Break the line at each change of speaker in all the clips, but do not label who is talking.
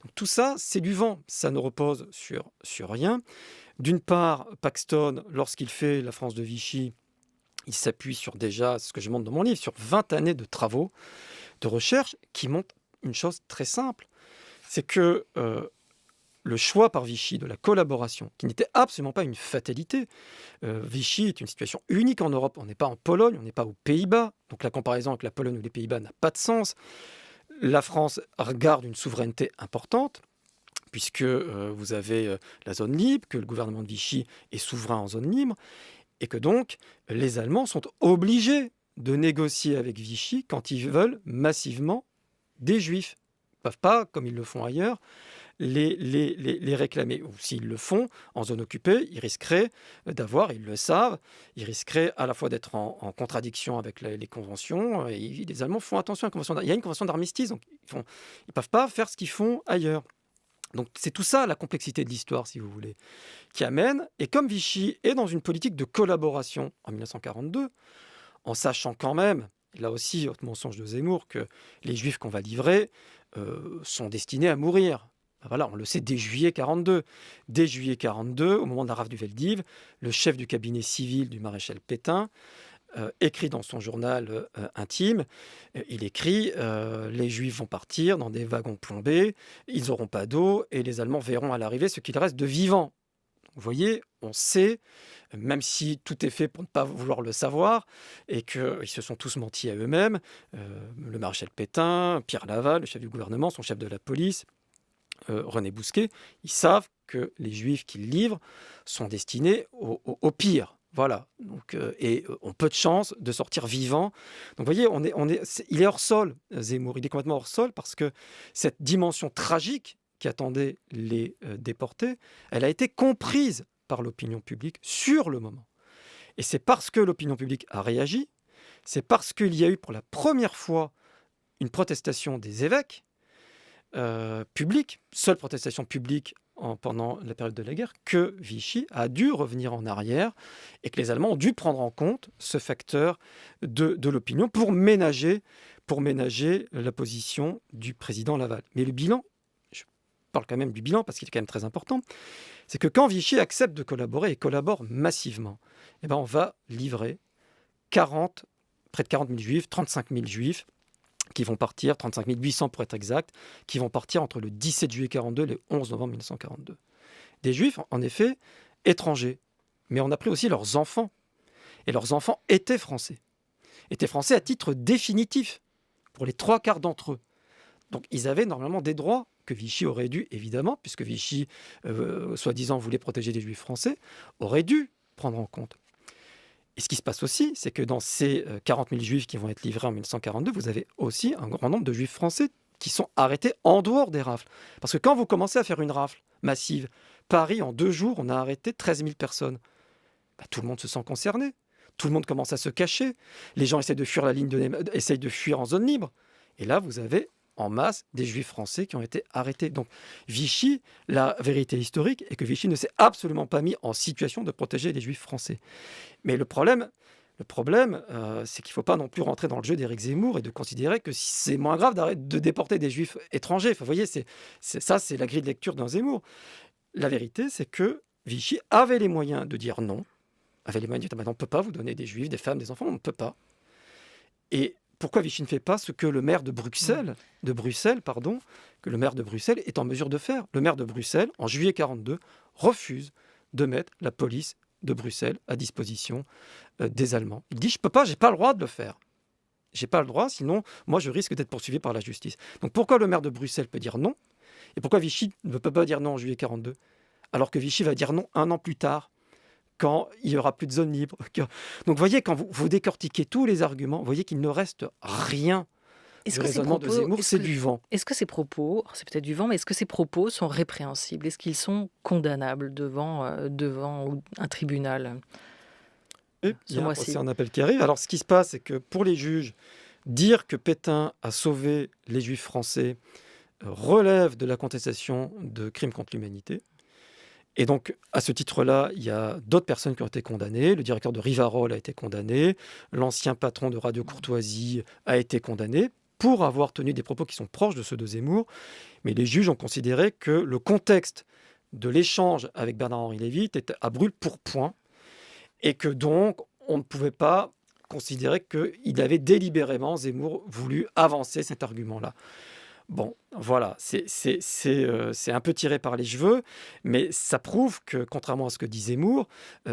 Donc tout ça, c'est du vent, ça ne repose sur rien. D'une part, Paxton, lorsqu'il fait La France de Vichy, il s'appuie sur déjà, ce que je montre dans mon livre, sur 20 années de travaux, de recherche, qui montrent une chose très simple, c'est que le choix par Vichy de la collaboration, qui n'était absolument pas une fatalité. Vichy est une situation unique en Europe. On n'est pas en Pologne, on n'est pas aux Pays-Bas. Donc la comparaison avec la Pologne ou les Pays-Bas n'a pas de sens. La France garde une souveraineté importante, puisque vous avez la zone libre, que le gouvernement de Vichy est souverain en zone libre, et que donc les Allemands sont obligés de négocier avec Vichy quand ils veulent massivement des Juifs. Ils ne peuvent pas, comme ils le font ailleurs, les réclamer. Ou s'ils le font en zone occupée, ils risqueraient d'avoir, ils le savent, ils risqueraient à la fois d'être en contradiction avec les conventions, et les Allemands font attention à la convention. Il y a une convention d'armistice, donc ils ne peuvent pas faire ce qu'ils font ailleurs. Donc c'est tout ça la complexité de l'histoire, si vous voulez, qui amène, et comme Vichy est dans une politique de collaboration en 1942, en sachant quand même, là aussi, autre mensonge de Zemmour, que les Juifs qu'on va livrer sont destinés à mourir. Ben voilà, on le sait dès juillet 42. Dès juillet 42, au moment de la rafle du Veldiv, le chef du cabinet civil du maréchal Pétain écrit dans son journal intime, il écrit les Juifs vont partir dans des wagons plombés, ils n'auront pas d'eau et les Allemands verront à l'arrivée ce qu'il reste de vivants. Vous voyez, on sait, même si tout est fait pour ne pas vouloir le savoir, et qu'ils se sont tous menti à eux-mêmes, le maréchal Pétain, Pierre Laval, le chef du gouvernement, son chef de la police, René Bousquet, ils savent que les Juifs qu'ils livrent sont destinés au pire. Voilà, donc, et ont peu de chances de sortir vivants. Donc vous voyez, il est hors sol, Zemmour, il est complètement hors sol parce que cette dimension tragique qui attendait les déportés, elle a été comprise par l'opinion publique sur le moment. Et c'est parce que l'opinion publique a réagi, c'est parce qu'il y a eu pour la première fois une protestation des évêques publique, seule protestation publique pendant la période de la guerre, que Vichy a dû revenir en arrière et que les Allemands ont dû prendre en compte ce facteur de l'opinion pour ménager la position du président Laval. Mais le bilan, je parle quand même du bilan parce qu'il est quand même très important, c'est que quand Vichy accepte de collaborer et collabore massivement, eh ben on va livrer près de 40 000 juifs, 35 000 juifs, qui vont partir, 35 800 pour être exact, qui vont partir entre le 17 juillet 42 et le 11 novembre 1942. Des juifs, en effet, étrangers, mais on a pris aussi leurs enfants. Et leurs enfants étaient français à titre définitif, pour les 3/4 d'entre eux. Donc ils avaient normalement des droits que Vichy aurait dû, évidemment, puisque Vichy, soi-disant, voulait protéger les juifs français, aurait dû prendre en compte. Et ce qui se passe aussi, c'est que dans ces 40 000 juifs qui vont être livrés en 1942, vous avez aussi un grand nombre de juifs français qui sont arrêtés en dehors des rafles. Parce que quand vous commencez à faire une rafle massive, Paris, en 2 jours, on a arrêté 13 000 personnes. Bah, tout le monde se sent concerné. Tout le monde commence à se cacher. Les gens essaient de fuir essayent de fuir en zone libre. Et là, vous avez en masse des juifs français qui ont été arrêtés. Donc Vichy, la vérité historique est que Vichy ne s'est absolument pas mis en situation de protéger les juifs français. Mais le problème, c'est qu'il ne faut pas non plus rentrer dans le jeu d'Éric Zemmour et de considérer que c'est moins grave de déporter des juifs étrangers. Enfin, vous voyez, c'est la grille de lecture d'un Zemmour. La vérité, c'est que Vichy avait les moyens de dire non, avait les moyens de dire on ne peut pas vous donner des juifs, des femmes, des enfants, on ne peut pas. Et pourquoi Vichy ne fait pas ce que le maire de Bruxelles, que le maire de Bruxelles est en mesure de faire? Le maire de Bruxelles, en juillet 42, refuse de mettre la police de Bruxelles à disposition des Allemands. Il dit, je peux pas, j'ai pas le droit de le faire. J'ai pas le droit, sinon, moi, je risque d'être poursuivi par la justice. Donc pourquoi le maire de Bruxelles peut dire non? Et pourquoi Vichy ne peut pas dire non en juillet 42? Alors que Vichy va dire non 1 an plus tard, quand il n'y aura plus de zone libre. Donc vous voyez, quand vous décortiquez tous les arguments, vous voyez qu'il ne reste rien
Est-ce
du
que ces
raisonnement de
propos,
Zemmour, c'est du vent.
est-ce que ces propos, c'est peut-être du vent, mais est-ce que ces propos sont répréhensibles? Est-ce qu'ils sont condamnables devant un tribunal
Et il
ce
y a un
mois-ci?
procès en appel qui arrive. Alors ce qui se passe, c'est que pour les juges, dire que Pétain a sauvé les juifs français relève de la contestation de crimes contre l'humanité. Et donc, à ce titre-là, il y a d'autres personnes qui ont été condamnées. Le directeur de Rivarol a été condamné. L'ancien patron de Radio Courtoisie a été condamné. pour avoir tenu des propos qui sont proches de ceux de Zemmour, mais les juges ont considéré que le contexte de l'échange avec Bernard-Henri Lévy était à brûle-pourpoint et que donc on ne pouvait pas considérer qu'il avait délibérément, Zemmour, voulu avancer cet argument-là. Bon, voilà, c'est un peu tiré par les cheveux, mais ça prouve que, contrairement à ce que dit Zemmour,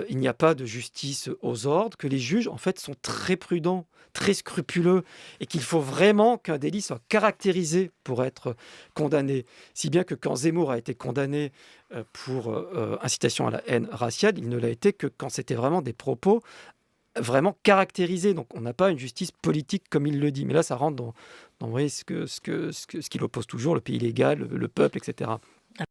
il n'y a pas de justice aux ordres, que les juges, en fait, sont très prudents, très scrupuleux, et qu'il faut vraiment qu'un délit soit caractérisé pour être condamné. Si bien que quand Zemmour a été condamné pour incitation à la haine raciale, il ne l'a été que quand c'était vraiment des propos vraiment caractérisé. Donc on n'a pas une justice politique comme il le dit. Mais là, ça rentre dans vous voyez, ce qu'il oppose toujours, le pays légal, le peuple, etc.